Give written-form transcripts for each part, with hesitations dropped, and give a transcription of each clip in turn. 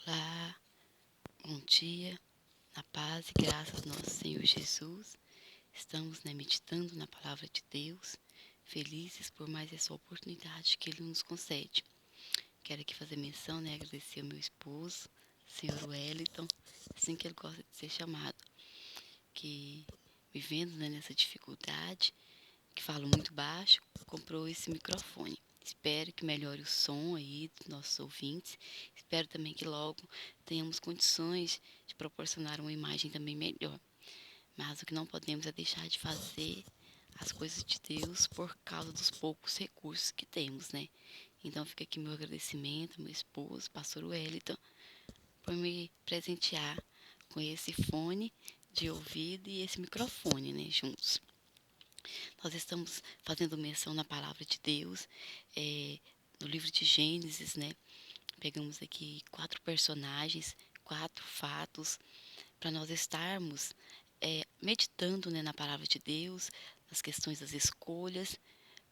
Olá, bom dia, na paz e graças do nosso Senhor Jesus. Estamos meditando na palavra de Deus, felizes por mais essa oportunidade que Ele nos concede. Quero aqui fazer menção, agradecer ao meu esposo, Senhor Wellington, assim que ele gosta de ser chamado, que vivendo nessa dificuldade, que falo muito baixo, comprou esse microfone. Espero que melhore o som aí dos nossos ouvintes. Espero também que logo tenhamos condições de proporcionar uma imagem também melhor. Mas o que não podemos é deixar de fazer as coisas de Deus por causa dos poucos recursos que temos, né? Então fica aqui meu agradecimento, meu esposo, pastor Wellington, por me presentear com esse fone de ouvido e esse microfone, né, juntos. Nós estamos fazendo menção na palavra de Deus, no livro de Gênesis, né? Pegamos aqui 4 personagens, 4 fatos, para nós estarmos meditando, né, na palavra de Deus, nas questões das escolhas,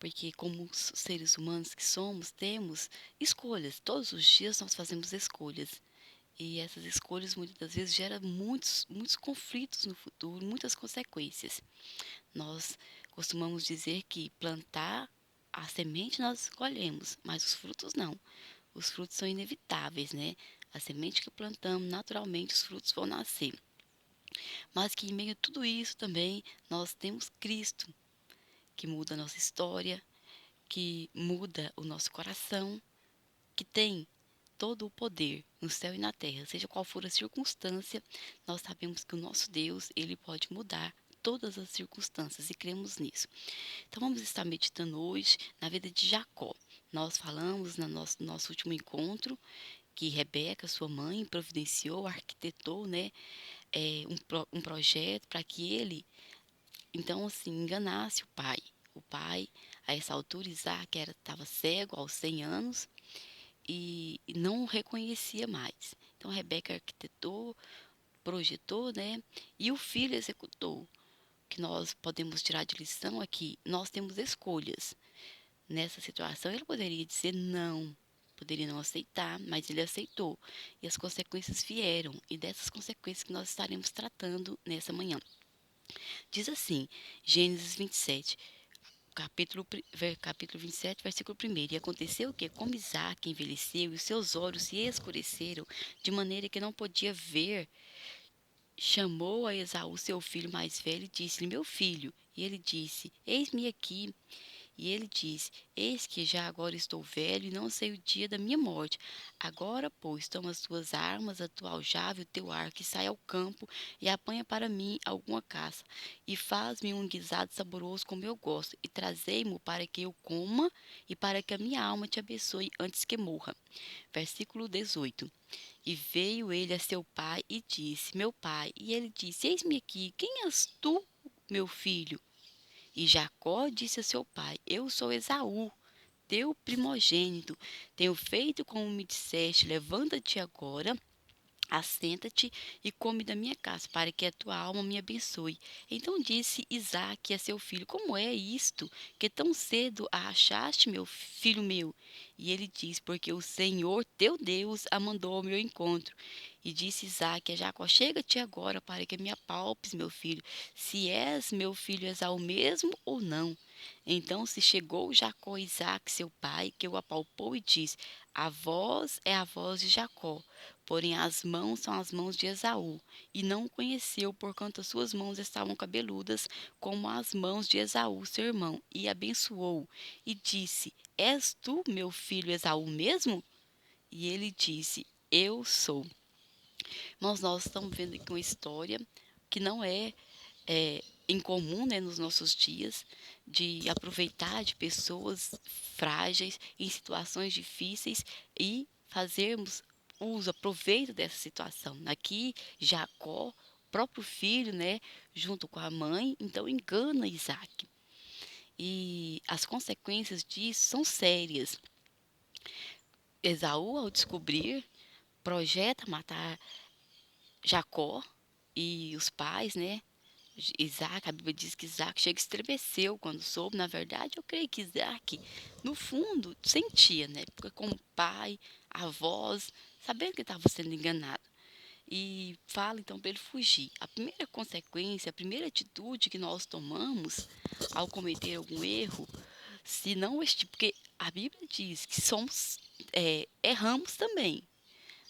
porque como seres humanos que somos, temos escolhas. Todos os dias nós fazemos escolhas. E essas escolhas muitas das vezes geram muitos conflitos no futuro, muitas consequências. Nós costumamos dizer que plantar a semente nós colhemos, mas os frutos não. Os frutos são inevitáveis, né? A semente que plantamos, naturalmente os frutos vão nascer. Mas que em meio a tudo isso também nós temos Cristo, que muda a nossa história, que muda o nosso coração, que tem todo o poder no céu e na terra, seja qual for a circunstância, nós sabemos que o nosso Deus, ele pode mudar todas as circunstâncias e cremos nisso. Então vamos estar meditando hoje na vida de Jacó. Nós falamos no nosso último encontro que Rebeca, sua mãe, providenciou, arquitetou, né, um projeto para que ele, então, assim, enganasse o pai. O pai, a essa altura, Isaac estava cego aos 100 anos e não o reconhecia mais. Então, Rebeca arquitetou, projetou, né, e o filho executou. O que nós podemos tirar de lição é que nós temos escolhas. Nessa situação, ele poderia dizer não, poderia não aceitar, mas ele aceitou. E as consequências vieram, e dessas consequências que nós estaremos tratando nessa manhã. Diz assim, Gênesis 27, capítulo 27, versículo 1. E aconteceu que, como Isaac envelheceu e os seus olhos se escureceram, de maneira que não podia ver, chamou a Esaú, seu filho mais velho, e disse-lhe, meu filho. E ele disse, eis-me aqui. E ele disse, eis que já agora estou velho e não sei o dia da minha morte. Agora, pois, toma as tuas armas, a tua aljava e o teu arco, e sai ao campo e apanha para mim alguma caça. E faz-me um guisado saboroso como eu gosto, e trazei-mo para que eu coma e para que a minha alma te abençoe antes que morra. Versículo 18. E veio ele a seu pai e disse, meu pai. E ele disse, eis-me aqui, quem és tu, meu filho? E Jacó disse a seu pai, eu sou Esaú, teu primogênito. Tenho feito como me disseste, levanta-te agora, assenta-te e come da minha casa, para que a tua alma me abençoe. Então disse Isaque a seu filho, como é isto, que tão cedo a achaste, meu filho meu? E ele diz, porque o Senhor teu Deus a mandou ao meu encontro. E disse Isaque a Jacó, chega-te agora para que me apalpes, meu filho, se és meu filho Esaú mesmo ou não. Então se chegou Jacó a Isaque, seu pai, que o apalpou e disse, a voz é a voz de Jacó, porém as mãos são as mãos de Esaú. E não o conheceu, porquanto as suas mãos estavam cabeludas, como as mãos de Esaú, seu irmão. E abençoou, e disse, és tu, meu filho Esaú mesmo? E ele disse, eu sou. Mas nós estamos vendo aqui uma história que não é incomum, né, nos nossos dias, de aproveitar de pessoas frágeis em situações difíceis e fazermos uso, aproveito dessa situação. Aqui, Jacó, próprio filho, né, junto com a mãe, então engana Isaac. E as consequências disso são sérias. Esaú, ao descobrir, projeta matar Jacó e os pais, né, Isaac, a Bíblia diz que Isaac chega e estremeceu quando soube. Na verdade, eu creio que Isaac, no fundo, sentia, né? Porque como pai, avós, sabendo que estava sendo enganado. E fala então para ele fugir. A primeira consequência, a primeira atitude que nós tomamos ao cometer algum erro, se não este, porque a Bíblia diz que somos, erramos também.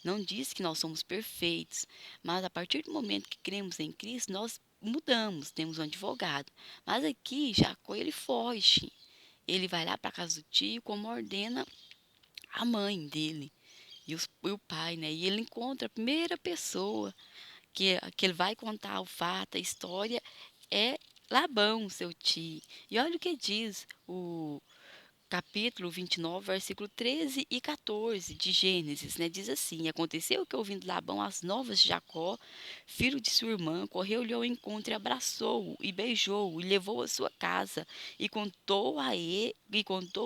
Não diz que nós somos perfeitos, mas a partir do momento que cremos em Cristo, nós mudamos, temos um advogado. Mas aqui, Jacó, ele foge. Ele vai lá para a casa do tio, como ordena a mãe dele e o pai, né? E ele encontra a primeira pessoa que ele vai contar o fato, a história, é Labão, seu tio. E olha o que diz o capítulo 29, versículo 13 e 14 de Gênesis, né? Diz assim: Aconteceu que, ouvindo Labão as novas de Jacó, filho de sua irmã, correu-lhe ao encontro e abraçou-o, e beijou-o, e levou à sua casa, e contou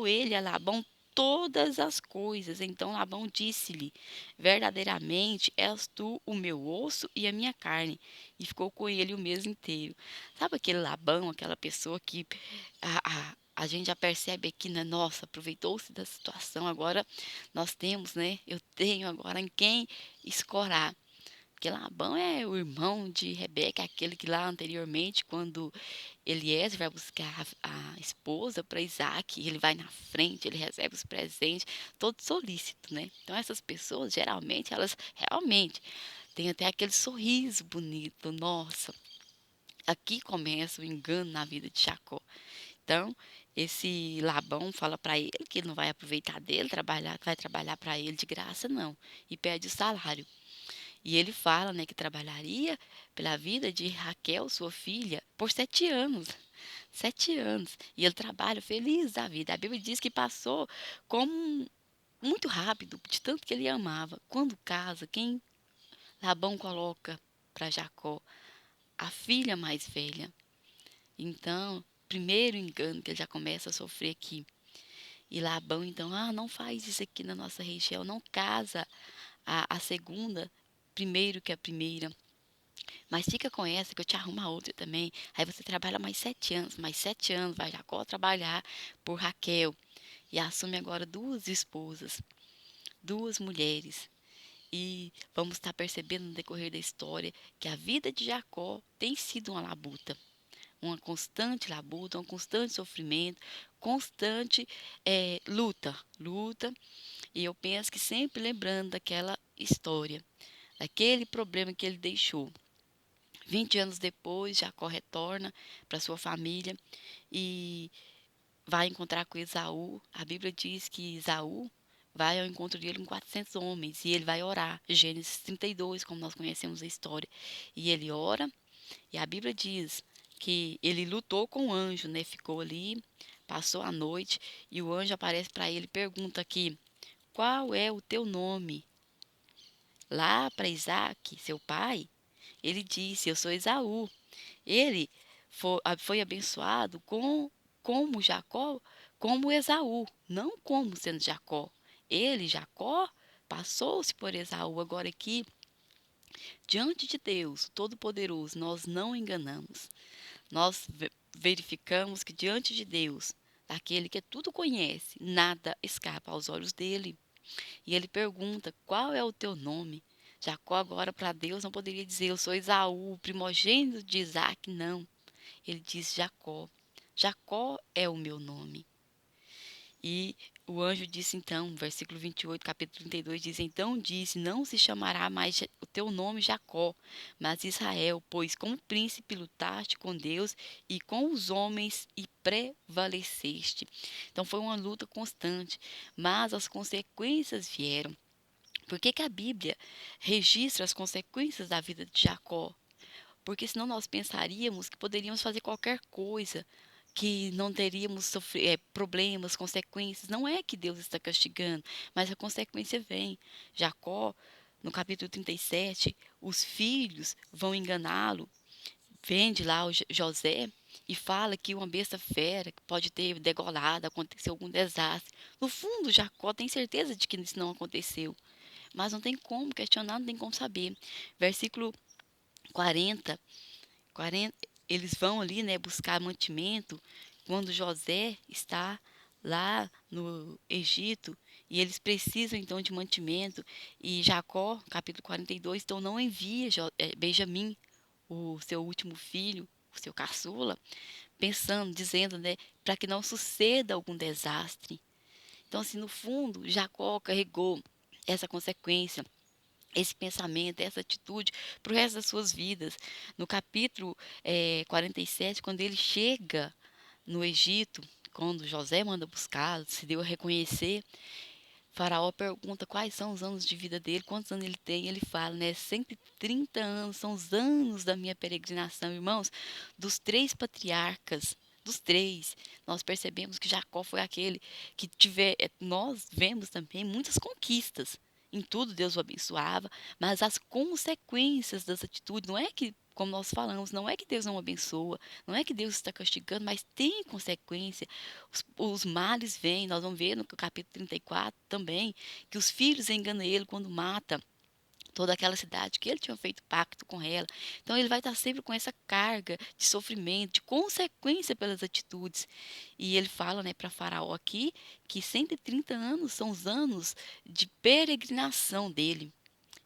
ele a Labão todas as coisas. Então Labão disse-lhe: Verdadeiramente és tu o meu osso e a minha carne. E ficou com ele o mês inteiro. Sabe aquele Labão, aquela pessoa que a gente já percebe aqui, né? Nossa, aproveitou-se da situação, agora nós temos, né? Eu tenho agora em quem escorar. Porque Labão é o irmão de Rebeca, aquele que lá anteriormente, quando Eliezer vai buscar a esposa para Isaac, ele vai na frente, ele recebe os presentes, todo solícito, né? Então essas pessoas, geralmente, elas realmente têm até aquele sorriso bonito. Nossa, aqui começa o engano na vida de Jacó. Então, esse Labão fala para ele que ele não vai aproveitar dele, trabalhar, que vai trabalhar para ele de graça, não, e pede o salário. E ele fala, né, que trabalharia pela vida de Raquel, sua filha, por 7 anos. 7 anos. E ele trabalha feliz da vida. A Bíblia diz que passou como muito rápido, de tanto que ele amava. Quando casa, quem Labão coloca para Jacó? A filha mais velha. Então, primeiro engano que ele já começa a sofrer aqui. E Labão, então, não faz isso aqui na nossa região, não casa a segunda primeiro que a primeira, mas fica com essa que eu te arrumo a outra também. Aí você trabalha mais 7 anos, vai Jacó trabalhar por Raquel e assume agora duas esposas, duas mulheres. E vamos estar percebendo no decorrer da história que a vida de Jacó tem sido uma labuta. Uma constante labuta, um constante sofrimento, constante luta. E eu penso que sempre lembrando daquela história, daquele problema que ele deixou. 20 anos depois, Jacó retorna para sua família e vai encontrar com Esaú. A Bíblia diz que Esaú vai ao encontro dele com 400 homens e ele vai orar. Gênesis 32, como nós conhecemos a história. E ele ora e a Bíblia diz que ele lutou com o anjo, né? Ficou ali, passou a noite e o anjo aparece para ele e pergunta aqui: Qual é o teu nome? Lá para Isaac, seu pai, ele disse: Eu sou Esaú. Ele foi abençoado como Jacó, como Esaú, não como sendo Jacó. Ele, Jacó, passou-se por Esaú. Agora aqui, diante de Deus Todo-Poderoso, nós não enganamos. Nós verificamos que diante de Deus, daquele que tudo conhece, nada escapa aos olhos dele. E ele pergunta: Qual é o teu nome? Jacó agora para Deus não poderia dizer: Eu sou Esaú, primogênito de Isaac. Não. Ele diz Jacó. Jacó é o meu nome. E o anjo disse então, versículo 28, capítulo 32, diz: Então disse: Não se chamará mais o teu nome Jacó, mas Israel, pois como príncipe lutaste com Deus e com os homens e prevaleceste. Então foi uma luta constante, mas as consequências vieram. Por que a Bíblia registra as consequências da vida de Jacó? Porque senão nós pensaríamos que poderíamos fazer qualquer coisa, que não teríamos problemas, consequências. Não é que Deus está castigando, mas a consequência vem. Jacó, no capítulo 37, os filhos vão enganá-lo, vende lá o José e fala que uma besta fera que pode ter degolado, aconteceu algum desastre. No fundo, Jacó tem certeza de que isso não aconteceu, mas não tem como questionar, não tem como saber. Versículo 40, 40. eles vão ali, né, buscar mantimento quando José está lá no Egito e eles precisam então de mantimento e Jacó, capítulo 42, então não envia Benjamim, o seu último filho, o seu caçula, pensando, dizendo, né, para que não suceda algum desastre. Então, assim, no fundo, Jacó carregou essa consequência, esse pensamento, essa atitude para o resto das suas vidas. No capítulo 47, quando ele chega no Egito, quando José manda buscá-lo, se deu a reconhecer, Faraó pergunta quais são os anos de vida dele, quantos anos ele tem, ele fala, né, 130 anos são os anos da minha peregrinação, irmãos, dos três patriarcas, dos três, nós percebemos que Jacó foi aquele que nós vemos também muitas conquistas, em tudo Deus o abençoava, mas as consequências das atitudes, não é que, como nós falamos, não é que Deus não abençoa, não é que Deus está castigando, mas tem consequência, os males vêm, nós vamos ver no capítulo 34 também, que os filhos enganam ele quando mata toda aquela cidade que ele tinha feito pacto com ela. Então ele vai estar sempre com essa carga de sofrimento, de consequência pelas atitudes. E ele fala, né, para Faraó aqui que 130 anos são os anos de peregrinação dele.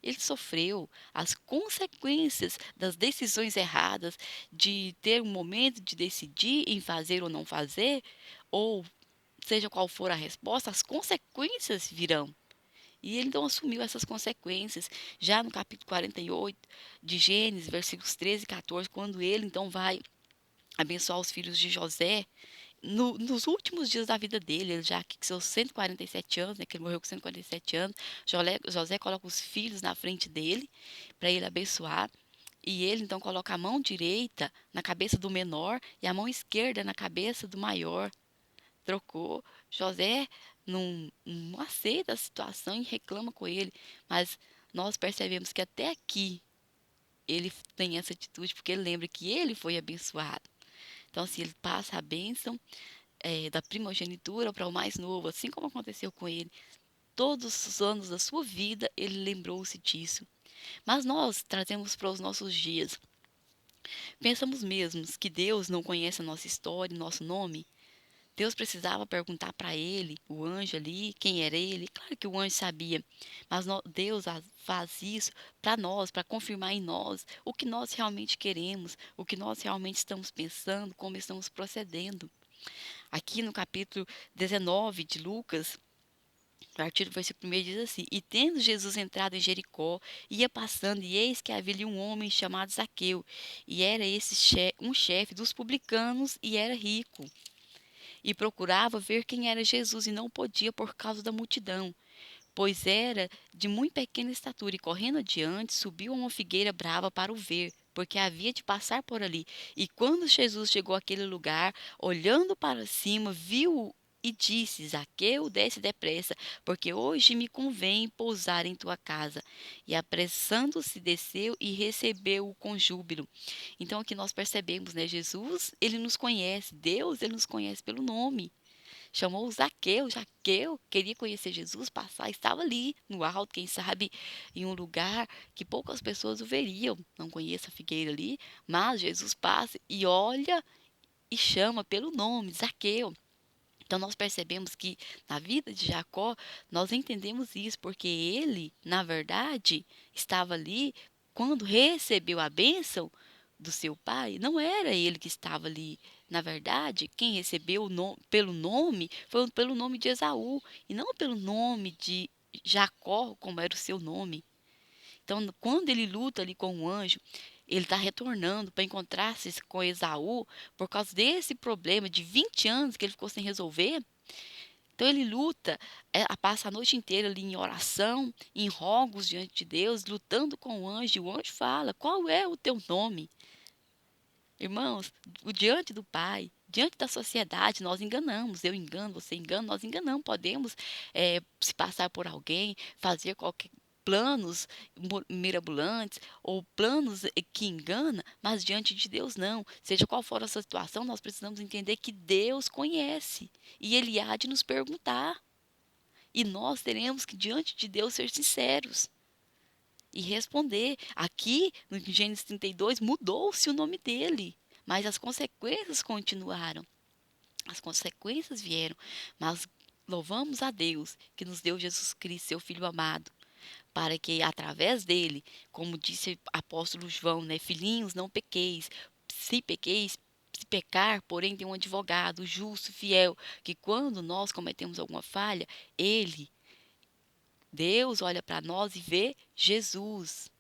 Ele sofreu as consequências das decisões erradas, de ter um momento de decidir em fazer ou não fazer, ou seja qual for a resposta, as consequências virão. E ele então assumiu essas consequências. Já no capítulo 48 de Gênesis, versículos 13 e 14, quando ele então vai abençoar os filhos de José, nos últimos dias da vida dele, ele já que seus 147 anos, né, que ele morreu com 147 anos, José coloca os filhos na frente dele para ele abençoar. E ele então coloca a mão direita na cabeça do menor e a mão esquerda na cabeça do maior. Trocou. José não aceita a situação e reclama com ele. Mas nós percebemos que até aqui ele tem essa atitude porque ele lembra que ele foi abençoado. Então, se ele passa a bênção da primogenitura para o mais novo, assim como aconteceu com ele, todos os anos da sua vida, ele lembrou-se disso. Mas nós trazemos para os nossos dias. Pensamos mesmos que Deus não conhece a nossa história, nosso nome? Deus precisava perguntar para ele, o anjo ali, quem era ele. Claro que o anjo sabia, mas Deus faz isso para nós, para confirmar em nós o que nós realmente queremos, o que nós realmente estamos pensando, como estamos procedendo. Aqui no capítulo 19 de Lucas, a partir do versículo 1 diz assim: E tendo Jesus entrado em Jericó, ia passando, e eis que havia ali um homem chamado Zaqueu, e era esse um chefe dos publicanos, e era rico. E procurava ver quem era Jesus, e não podia por causa da multidão, pois era de muito pequena estatura, e correndo adiante, subiu a uma figueira brava para o ver, porque havia de passar por ali. E quando Jesus chegou àquele lugar, olhando para cima, viu-o e disse: Zaqueu, desce depressa, porque hoje me convém pousar em tua casa. E apressando-se, desceu e recebeu-o com júbilo. Então aqui nós percebemos, né? Jesus, ele nos conhece, Deus, ele nos conhece pelo nome. Chamou o Zaqueu. Zaqueu queria conhecer Jesus, passar, estava ali no alto, quem sabe, em um lugar que poucas pessoas o veriam. Não conheço a figueira ali, mas Jesus passa e olha e chama pelo nome, Zaqueu. Então nós percebemos que na vida de Jacó, nós entendemos isso, porque ele, na verdade, estava ali quando recebeu a bênção do seu pai, não era ele que estava ali. Na verdade, quem recebeu pelo nome foi pelo nome de Esaú, e não pelo nome de Jacó, como era o seu nome. Então, quando ele luta ali com o anjo, ele está retornando para encontrar-se com Esaú por causa desse problema de 20 anos que ele ficou sem resolver. Então ele luta, passa a noite inteira ali em oração, em rogos diante de Deus, lutando com o anjo. E o anjo fala: Qual é o teu nome? Irmãos, diante do Pai, diante da sociedade, nós enganamos. Eu engano, você engana, nós enganamos. Podemos se passar por alguém, fazer qualquer planos mirabolantes ou planos que engana, mas diante de Deus não. Seja qual for a situação, nós precisamos entender que Deus conhece e Ele há de nos perguntar. E nós teremos que, diante de Deus, ser sinceros e responder. Aqui, no Gênesis 32, mudou-se o nome dele. mas as consequências continuaram. As consequências vieram, mas louvamos a Deus que nos deu Jesus Cristo, seu Filho amado, para que através dele, como disse o apóstolo João, né, filhinhos, não pequeis, pequeis, se pecar, porém tem um advogado justo, fiel, que quando nós cometemos alguma falha, ele, Deus, olha para nós e vê Jesus,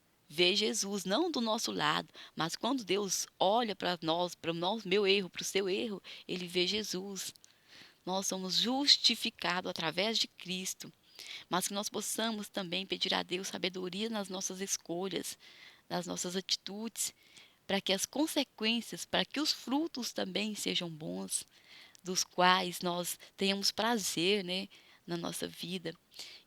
não do nosso lado, mas quando Deus olha para nós, para o nosso, meu erro, para o seu erro, ele vê Jesus. Nós somos justificados através de Cristo, mas que nós possamos também pedir a Deus sabedoria nas nossas escolhas, nas nossas atitudes, para que as consequências, para que os frutos também sejam bons, dos quais nós tenhamos prazer, né, na nossa vida.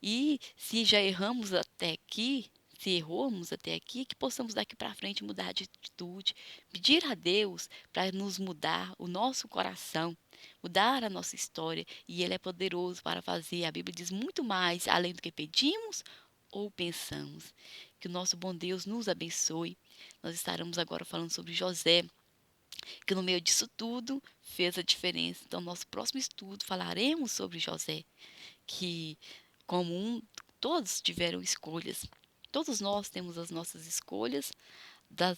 E se já erramos até aqui, se erramos até aqui, que possamos daqui para frente mudar de atitude, pedir a Deus para nos mudar o nosso coração, mudar a nossa história, e Ele é poderoso para fazer. A Bíblia diz muito mais além do que pedimos ou pensamos. Que o nosso bom Deus nos abençoe. Nós estaremos agora falando sobre José, que no meio disso tudo fez a diferença. Então, nosso próximo estudo falaremos sobre José, que como todos tiveram escolhas. Todos nós temos as nossas escolhas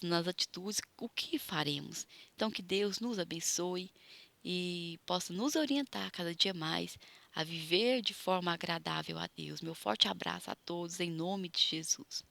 nas atitudes, o que faremos. Então, que Deus nos abençoe e possa nos orientar cada dia mais a viver de forma agradável a Deus. Meu forte abraço a todos, em nome de Jesus.